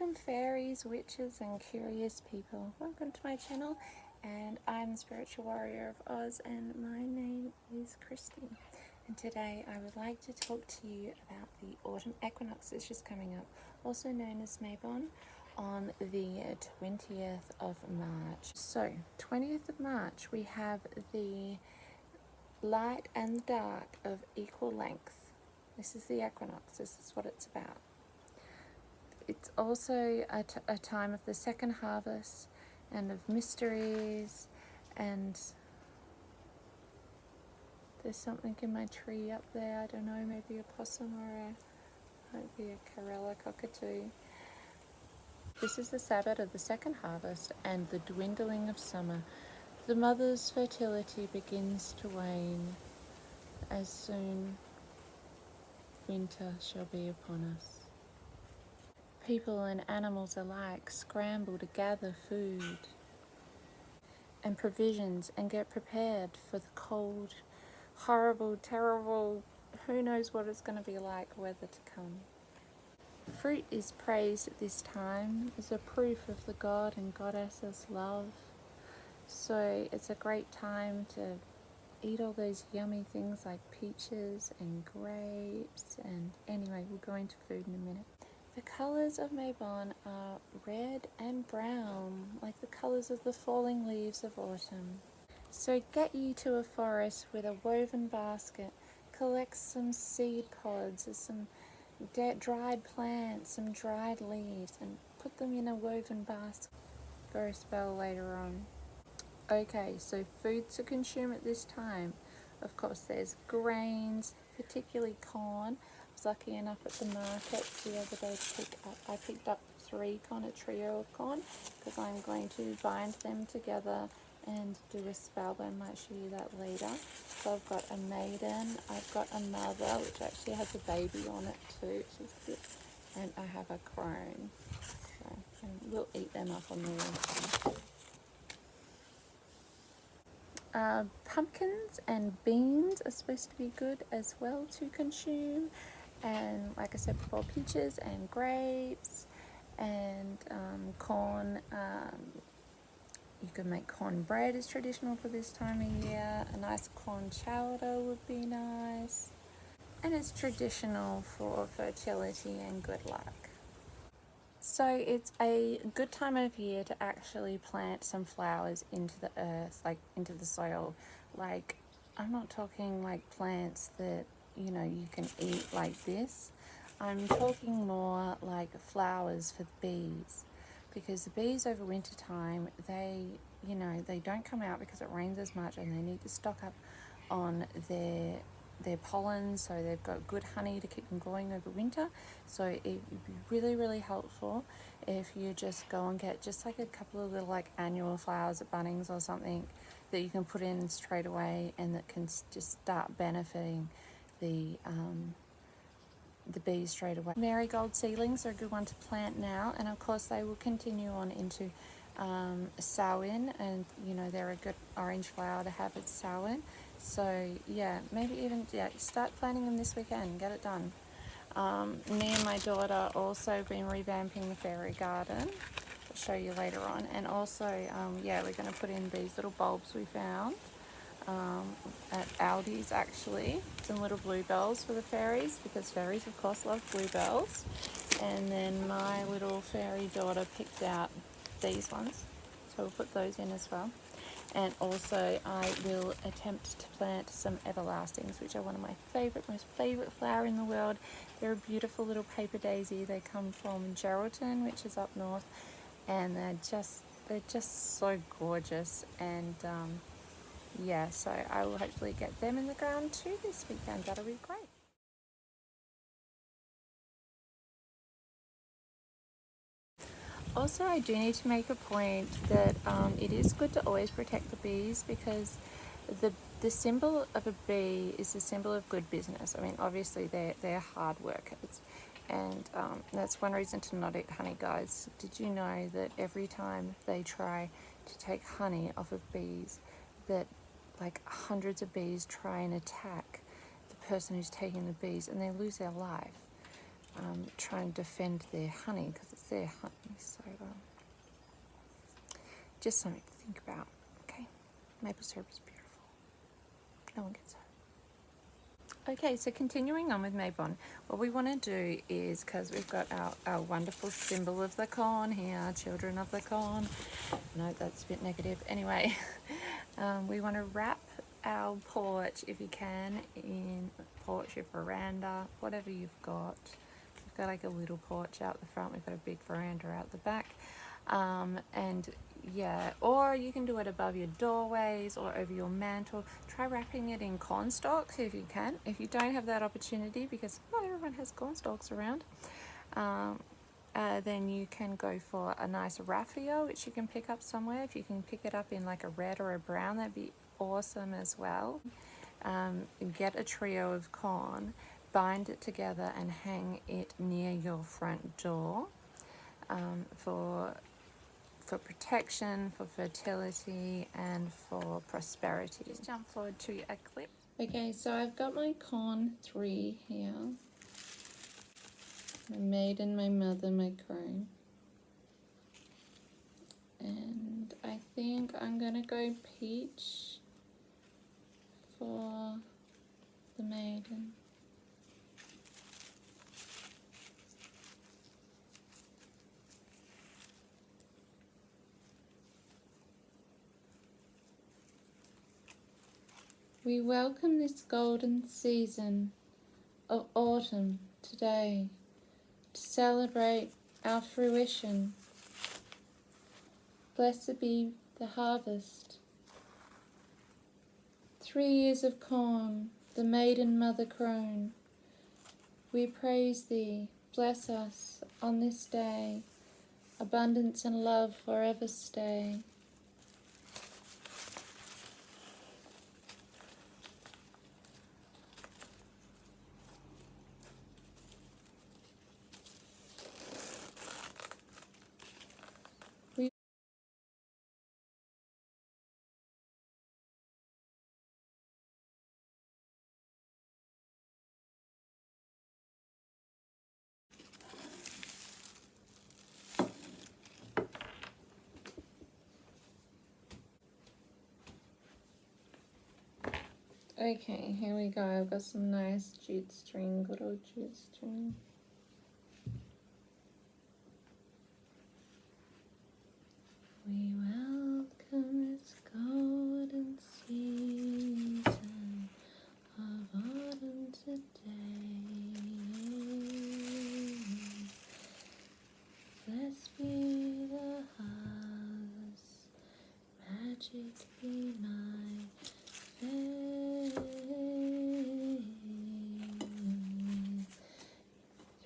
Welcome fairies, witches and curious people. Welcome to my channel, and I'm the spiritual warrior of Oz, and my name is Christy. And today I would like to talk to you about the autumn equinox that's just coming up, also known as Mabon, on the 20th of March. So 20th of March we have the light and the dark of equal length. This is the equinox, this is what it's about. It's also a time of the second harvest and of mysteries, and there's something in my tree up there, I don't know, maybe a possum or might be a Karela cockatoo. This is the Sabbath of the second harvest and the dwindling of summer. The mother's fertility begins to wane, as soon winter shall be upon us. People and animals alike scramble to gather food and provisions and get prepared for the cold, horrible, terrible, who knows what it's going to be like weather to come. Fruit is praised at this time as a proof of the god and goddess's love. So it's a great time to eat all those yummy things like peaches and grapes, and anyway, we'll go into food in a minute. The colours of Mabon are red and brown, like the colours of the falling leaves of autumn. So get you to a forest with a woven basket, collect some seed pods or some dried plants, some dried leaves, and put them in a woven basket for a spell later on. Okay, so food to consume at this time. Of course, there's grains, particularly corn. I was lucky enough at the market the other day to I picked up 3 corn, a trio of corn, because I'm going to bind them together and do a spell, but I might show you that later. So I've got a maiden, I've got a mother, which actually has a baby on it too, which is good, and I have a crone. So, and we'll eat them up on the way. Pumpkins and beans are supposed to be good as well to consume, and like I said before, peaches and grapes and corn. You can make corn bread, is traditional for this time of year. A nice corn chowder would be nice, and it's traditional for fertility and good luck. So it's a good time of year to actually plant some flowers into the earth, like into the soil. Like, I'm not talking like plants that, you know, you can eat like this. I'm talking more like flowers for the bees, because the bees over winter time, they, you know, they don't come out because it rains as much, and they need to stock up on their pollen, so they've got good honey to keep them going over winter. So it would be really, really helpful if you just go and get just like a couple of little like annual flowers at Bunnings or something that you can put in straight away, and that can just start benefiting the bees straight away. Marigold seedlings are a good one to plant now, and of course they will continue on into Samhain, and you know, they're a good orange flower to have at Samhain. So yeah, maybe even start planting them this weekend, get it done. Me and my daughter also been revamping the fairy garden. I'll show you later on. And also yeah, we're going to put in these little bulbs we found at Aldi's, actually, some little bluebells for the fairies, because fairies of course love bluebells. And then my little fairy daughter picked out these ones, so we'll put those in as well. And also I will attempt to plant some everlastings, which are one of my most favorite flower in the world. They're a beautiful little paper daisy. They come from Geraldton, which is up north, and they're just so gorgeous. And yeah, so I will hopefully get them in the ground too this weekend. That'll be great. Also, I do need to make a point that it is good to always protect the bees, because the symbol of a bee is the symbol of good business. I mean, obviously they're hard workers, and that's one reason to not eat honey, guys. Did you know that every time they try to take honey off of bees, that like hundreds of bees try and attack the person who's taking the bees, and they lose their life? try and defend their honey, because it's their honey. So just something to think about. Okay, maple syrup is beautiful. No one gets hurt. Okay, so continuing on with Mabon, what we want to do is, because we've got our wonderful symbol of the corn here, children of the corn. No, that's a bit negative. Anyway, we want to wrap our porch, if you can, in porch, your veranda, whatever you've got. We've got like a little porch out the front, we've got a big veranda out the back. And yeah, or you can do it above your doorways or over your mantle. Try wrapping it in corn stalks if you can. If you don't have that opportunity, because not everyone has corn stalks around, then you can go for a nice raffia, which you can pick up somewhere. If you can pick it up in like a red or a brown, that'd be awesome as well. Get a trio of corn, bind it together and hang it near your front door for protection, for fertility, and for prosperity. Just jump forward to a clip. Okay, so I've got my corn 3 here. My maiden, my mother, my crone. And I think I'm gonna go peach for the maiden. We welcome this golden season of autumn today to celebrate our fruition. Blessed be the harvest. 3 years of corn, the maiden mother crone. We praise thee, bless us on this day. Abundance and love forever stay. Okay, here we go. I've got some nice jute string, good old jute string. We welcome this golden season of autumn today. Blessed be the harvest, magic be my faith.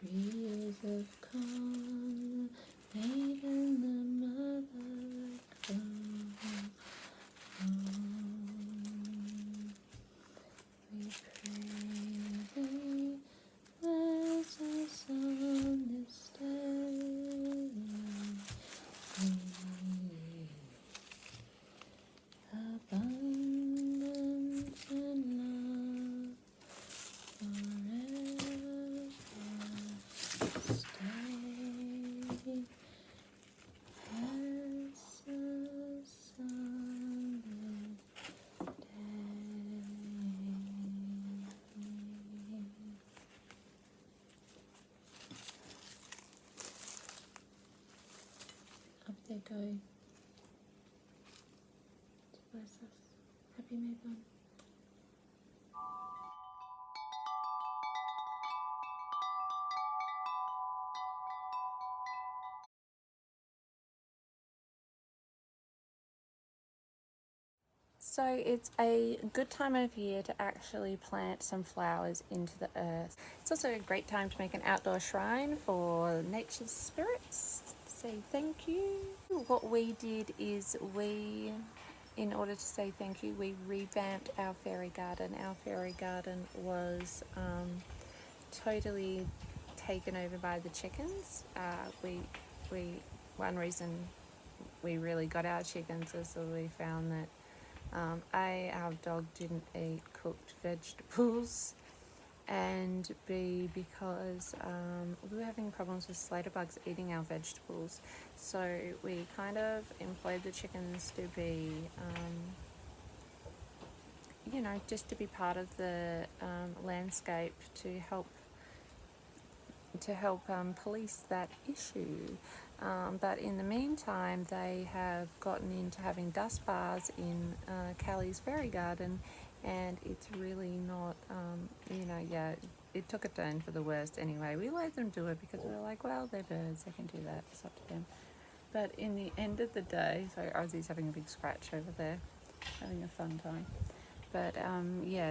3 years of corn, maiden the mother crone. We pray thee, bless us on this day. Abundance and love forever stay as the sun day. Up they go to bless us. Happy Mabon. So it's a good time of year to actually plant some flowers into the earth. It's also a great time to make an outdoor shrine for nature's spirits. Say thank you. What we did is in order to say thank you, we revamped our fairy garden. Our fairy garden was totally taken over by the chickens. One reason we really got our chickens is that we found that our dog didn't eat cooked vegetables, and B, because we were having problems with slater bugs eating our vegetables. So we kind of employed the chickens to be, just to be part of the landscape to help police that issue. But in the meantime, they have gotten into having dust bars in Callie's fairy garden, and it's really not, it took a turn for the worst anyway. We let them do it because we were like, well, they're birds, they can do that, it's up to them. But in the end of the day, so Ozzy's having a big scratch over there, having a fun time. But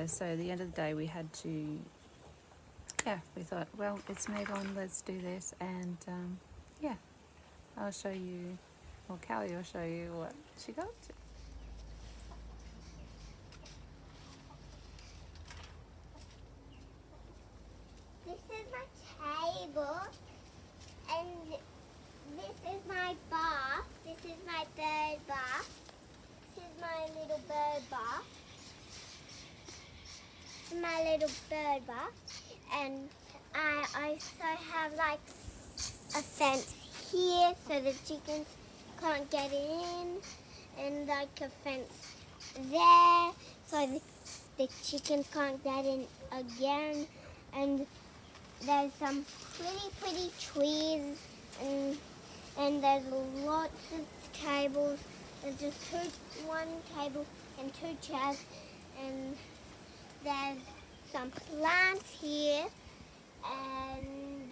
so at the end of the day, we had to, we thought, well, it's Mabon, let's do this, and I'll show you, or Callie will show you what she got to. This is my table, and this is my bath. This is my bird bath. This is my little bird bath. This is my little bird bath, and I also have like a fence here so the chickens can't get in, and like a fence there so the chickens can't get in again, and there's some pretty trees, and there's lots of tables. There's just one table and two chairs, and there's some plants here, and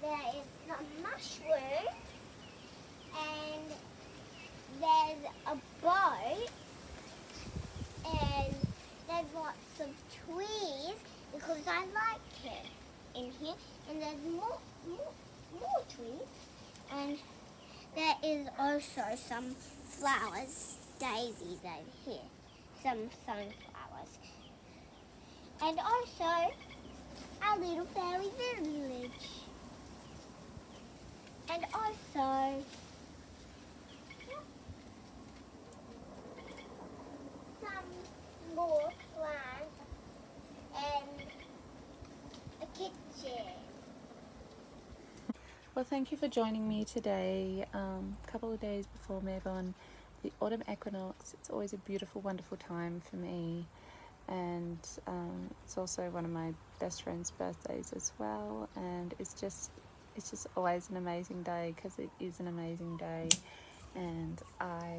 there is some mushrooms, and there's a boat, and there's lots of trees because I like it in here, and there's more trees, and there is also some flowers, daisies over here, some sunflowers, and also our little fairy village, and also some more plants and a kitchen. Well, thank you for joining me today. A couple of days before Mabon, the autumn equinox. It's always a beautiful, wonderful time for me, and it's also one of my best friend's birthdays as well. And it's just always an amazing day because it is an amazing day. And I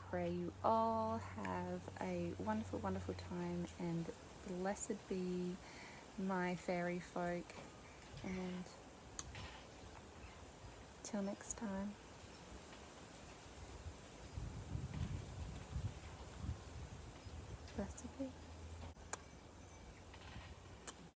pray you all have a wonderful, wonderful time, and blessed be my fairy folk. And till next time.